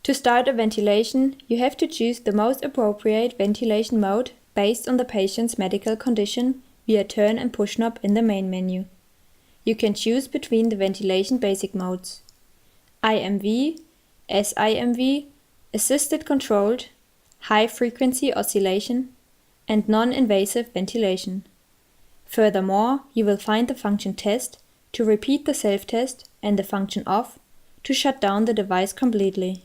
To start a ventilation, you have to choose the most appropriate ventilation mode based on the patient's medical condition via turn and push knob in the main menu. You can choose between the ventilation basic modes: IMV, SIMV, assisted controlled, high frequency oscillation, and non-invasive ventilation. Furthermore, you will find the function test to repeat the self-test and the function off to shut down the device completely.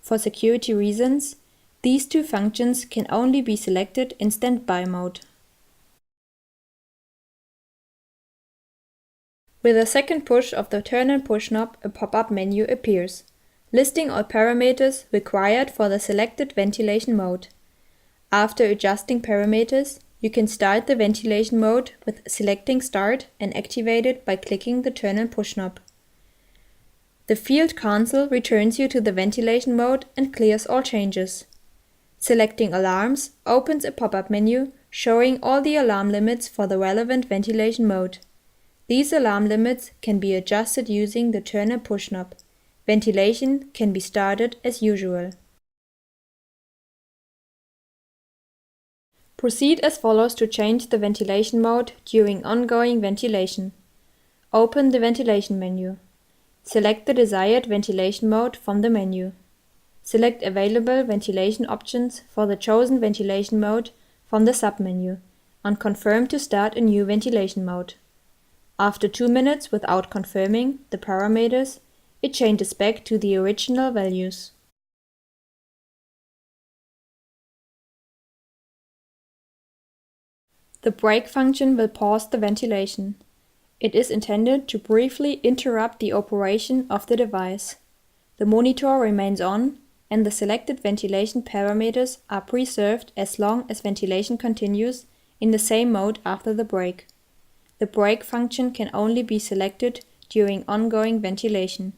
For security reasons, these two functions can only be selected in standby mode. With a second push of the turn and push knob, a pop-up menu appears, listing all parameters required for the selected ventilation mode. After adjusting parameters, you can start the ventilation mode with selecting Start and activate it by clicking the turn and push knob. The field console returns you to the ventilation mode and clears all changes. Selecting Alarms opens a pop-up menu showing all the alarm limits for the relevant ventilation mode. These alarm limits can be adjusted using the turn and push knob. Ventilation can be started as usual. Proceed as follows to change the ventilation mode during ongoing ventilation. Open the ventilation menu. Select the desired ventilation mode from the menu. Select available ventilation options for the chosen ventilation mode from the submenu and confirm to start a new ventilation mode. After 2 minutes without confirming the parameters, it changes back to the original values. The brake function will pause the ventilation. It is intended to briefly interrupt the operation of the device. The monitor remains on, and the selected ventilation parameters are preserved as long as ventilation continues in the same mode after the brake. The brake function can only be selected during ongoing ventilation.